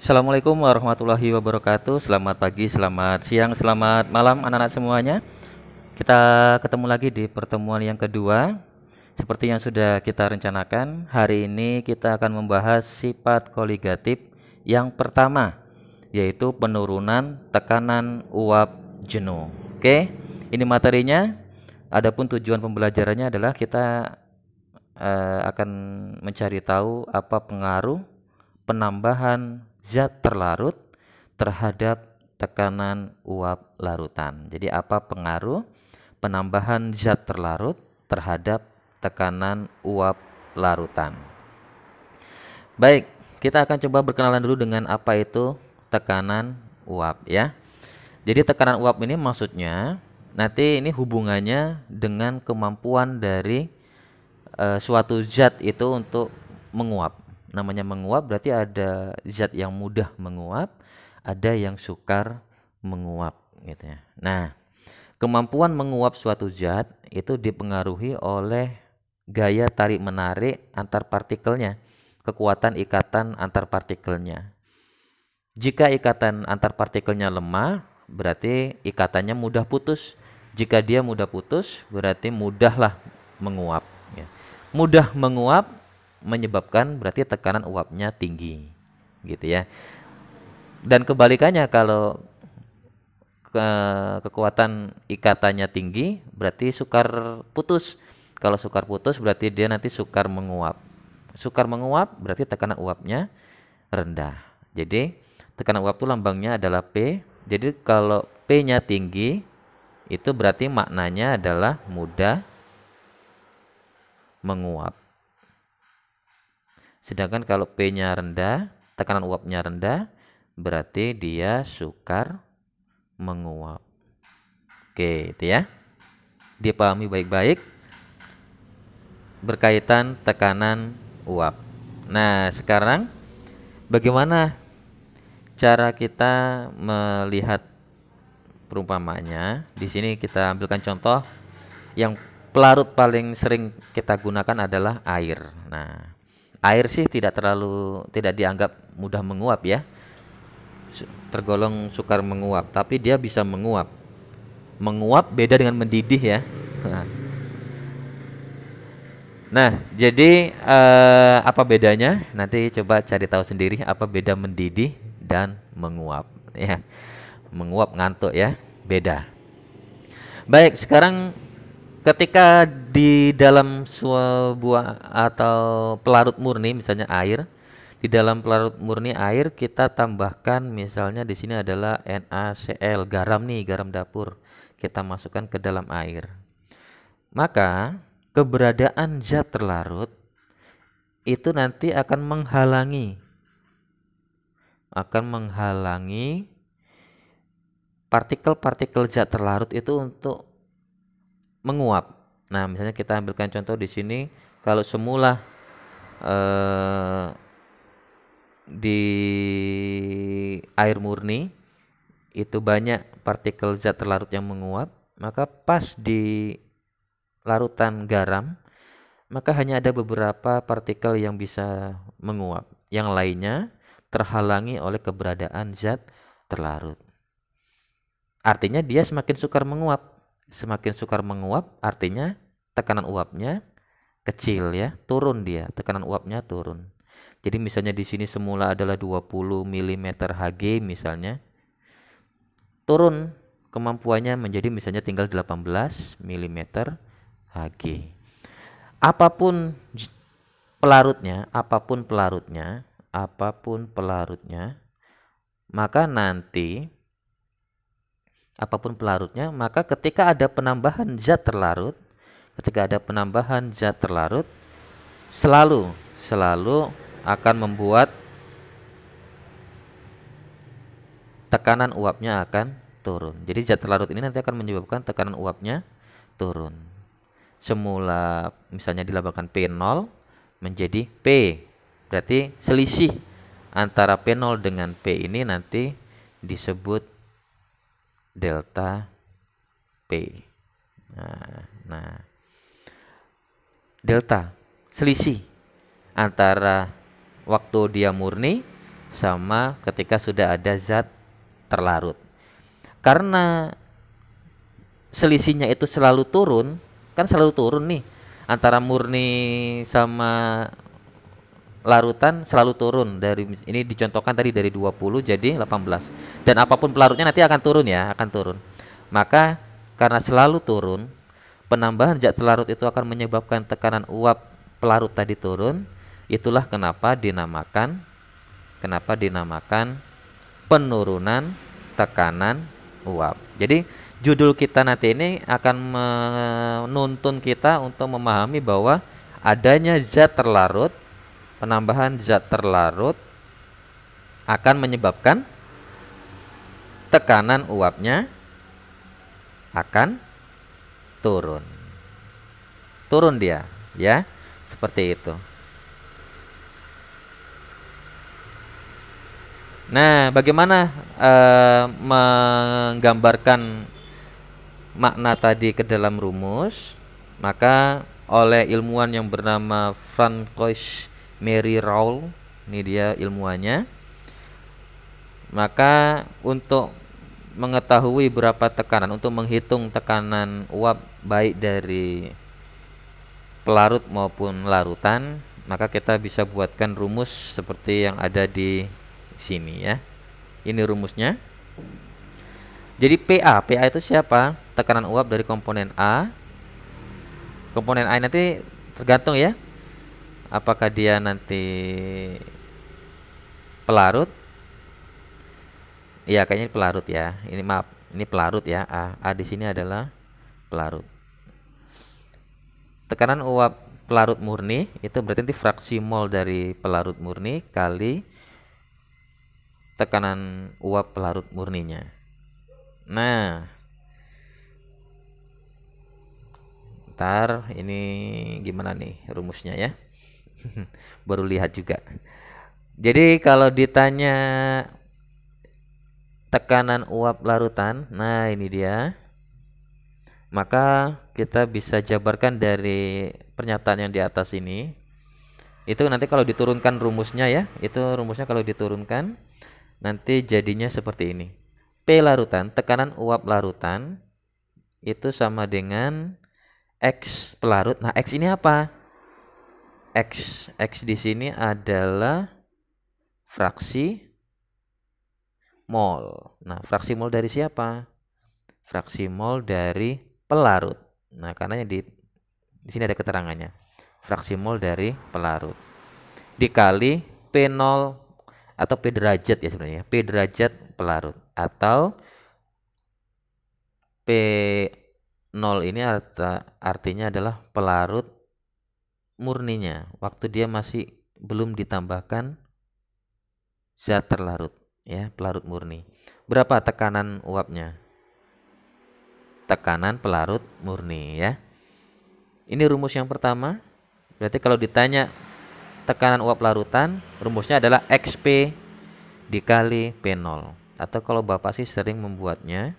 Assalamualaikum warahmatullahi wabarakatuh. Selamat pagi, selamat siang, selamat malam anak-anak semuanya. Kita ketemu lagi di pertemuan yang kedua. Seperti yang sudah kita rencanakan, hari ini kita akan membahas sifat koligatif yang pertama, yaitu penurunan tekanan uap jenuh. Oke, ini materinya. Adapun tujuan pembelajarannya adalah kita akan mencari tahu apa pengaruh penambahan zat terlarut terhadap tekanan uap larutan. Jadi apa pengaruh penambahan zat terlarut terhadap tekanan uap larutan? Baik, kita akan coba berkenalan dulu dengan apa itu tekanan uap ya. Jadi tekanan uap ini maksudnya nanti ini hubungannya dengan kemampuan dari suatu zat itu untuk menguap. Namanya menguap berarti ada zat yang mudah menguap, ada yang sukar menguap gitu ya. Nah, kemampuan menguap suatu zat itu dipengaruhi oleh gaya tarik menarik antar partikelnya, kekuatan ikatan antar partikelnya. Jika ikatan antar partikelnya lemah, berarti ikatannya mudah putus. Jika dia mudah putus, berarti mudahlah menguap ya. Mudah menguap menyebabkan berarti tekanan uapnya tinggi gitu ya. Dan kebalikannya kalau kekuatan ikatannya tinggi berarti sukar putus. Kalau sukar putus berarti dia nanti sukar menguap. Sukar menguap berarti tekanan uapnya rendah. Jadi tekanan uap itu lambangnya adalah P. Jadi kalau P-nya tinggi itu berarti maknanya adalah mudah menguap. Sedangkan kalau P-nya rendah, tekanan uapnya rendah, berarti dia sukar menguap. Oke, itu ya. Dipahami baik-baik berkaitan tekanan uap. Nah, sekarang bagaimana cara kita melihat perumpamaannya? Di sini kita ambilkan contoh yang pelarut paling sering kita gunakan adalah air. Nah, air sih tidak dianggap mudah menguap ya. Tergolong sukar menguap, tapi dia bisa menguap. Menguap beda dengan mendidih ya. Nah, jadi apa bedanya? Nanti coba cari tahu sendiri apa beda mendidih dan menguap ya. Menguap ngantuk ya, beda. Baik, sekarang ketika di dalam sebuah atau pelarut murni misalnya air, di dalam pelarut murni air kita tambahkan misalnya di sini adalah NaCl, garam nih, garam dapur. Kita masukkan ke dalam air. Maka keberadaan zat terlarut itu nanti akan menghalangi partikel-partikel zat terlarut itu untuk menguap. Nah, misalnya kita ambilkan contoh di sini, kalau semula eh, di air murni itu banyak partikel zat terlarut yang menguap, maka pas di larutan garam, maka hanya ada beberapa partikel yang bisa menguap. Yang lainnya terhalangi oleh keberadaan zat terlarut. Artinya dia semakin sukar menguap. Semakin sukar menguap artinya tekanan uapnya kecil ya, turun dia, tekanan uapnya turun. Jadi misalnya di sini semula adalah 20 mm Hg misalnya, turun kemampuannya menjadi misalnya tinggal 18 mm Hg. Apapun pelarutnya, maka nanti apapun pelarutnya, maka ketika ada penambahan zat terlarut, selalu akan membuat tekanan uapnya akan turun. Jadi zat terlarut ini nanti akan menyebabkan tekanan uapnya turun. Semula misalnya dilambangkan P0 menjadi P. Berarti selisih antara P0 dengan P ini nanti disebut delta P. Nah, delta selisih antara waktu dia murni sama ketika sudah ada zat terlarut. Karena selisihnya itu selalu turun, kan selalu turun nih antara murni sama larutan, selalu turun. Dari ini dicontohkan tadi dari 20 jadi 18. Dan apapun pelarutnya nanti akan turun ya, akan turun. Maka karena selalu turun, penambahan zat terlarut itu akan menyebabkan tekanan uap pelarut tadi turun. Itulah kenapa dinamakan penurunan tekanan uap. Jadi judul kita nanti ini akan menuntun kita untuk memahami bahwa adanya zat terlarut, penambahan zat terlarut akan menyebabkan tekanan uapnya akan turun. Turun dia, ya. Seperti itu. Nah, bagaimana menggambarkan makna tadi ke dalam rumus? Maka oleh ilmuwan yang bernama Francois Marie Raoult, ini dia ilmuannya. Maka untuk mengetahui berapa tekanan, untuk menghitung tekanan uap baik dari pelarut maupun larutan, maka kita bisa buatkan rumus seperti yang ada di sini ya. Ini rumusnya. Jadi PA itu siapa? Tekanan uap dari komponen A. Komponen A nanti tergantung ya. Apakah dia nanti pelarut? Iya, kayaknya ini pelarut ya. Ini maaf, ini pelarut ya. A di sini adalah pelarut. Tekanan uap pelarut murni itu berarti nanti fraksi mol dari pelarut murni kali tekanan uap pelarut murninya. Nah, ntar ini gimana nih rumusnya ya? Baru lihat juga. Jadi kalau ditanya tekanan uap larutan, nah ini dia. Maka kita bisa jabarkan dari pernyataan yang di atas ini. Itu nanti kalau diturunkan rumusnya ya, itu rumusnya kalau diturunkan nanti jadinya seperti ini. P larutan, tekanan uap larutan itu sama dengan X pelarut. Nah, X ini apa? X di sini adalah fraksi mol. Nah, fraksi mol dari siapa? Fraksi mol dari pelarut. Nah, karena di sini ada keterangannya. Fraksi mol dari pelarut. Dikali P0 atau P derajat ya sebenarnya. P derajat pelarut atau P0 ini artinya adalah pelarut murninya. Waktu dia masih belum ditambahkan zat terlarut ya, pelarut murni. Berapa tekanan uapnya? Tekanan pelarut murni ya. Ini rumus yang pertama. Berarti kalau ditanya tekanan uap larutan, rumusnya adalah XP dikali P0. Atau kalau Bapak sih sering membuatnya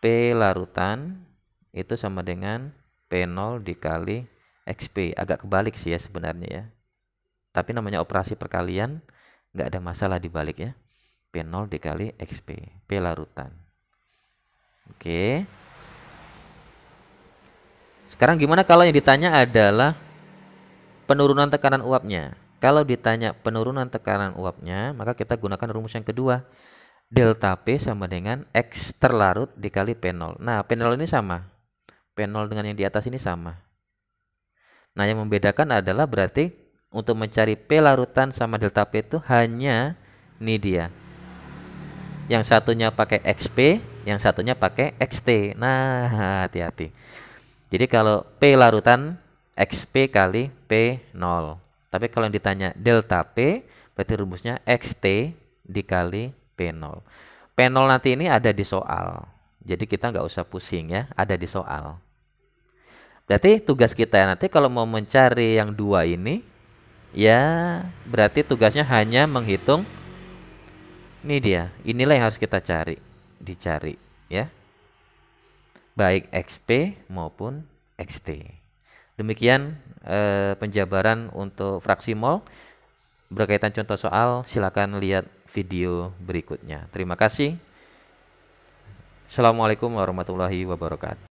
P larutan itu sama dengan P0 dikali XP. Agak kebalik sih ya sebenarnya ya. Tapi namanya operasi perkalian, nggak ada masalah dibalik ya. P0 dikali XP, P larutan. Oke. Sekarang gimana kalau yang ditanya adalah penurunan tekanan uapnya? Kalau ditanya penurunan tekanan uapnya, maka kita gunakan rumus yang kedua. Delta P sama dengan X terlarut dikali P0. Nah, P0 ini sama. P0 dengan yang di atas ini sama. Nah, yang membedakan adalah berarti untuk mencari P larutan sama delta P itu hanya ini dia. Yang satunya pakai XP, yang satunya pakai XT. Nah, hati-hati. Jadi kalau P larutan XP kali P0. Tapi kalau yang ditanya delta P, berarti rumusnya XT dikali P0. P0 nanti ini ada di soal. Jadi kita nggak usah pusing ya, ada di soal. Berarti tugas kita nanti kalau mau mencari yang dua ini, ya berarti tugasnya hanya menghitung. Ini dia, inilah yang harus kita dicari ya. Baik XP maupun XT. Demikian penjabaran untuk fraksi mol. berkaitan contoh soal, silakan lihat video berikutnya. Terima kasih. Assalamualaikum warahmatullahi wabarakatuh.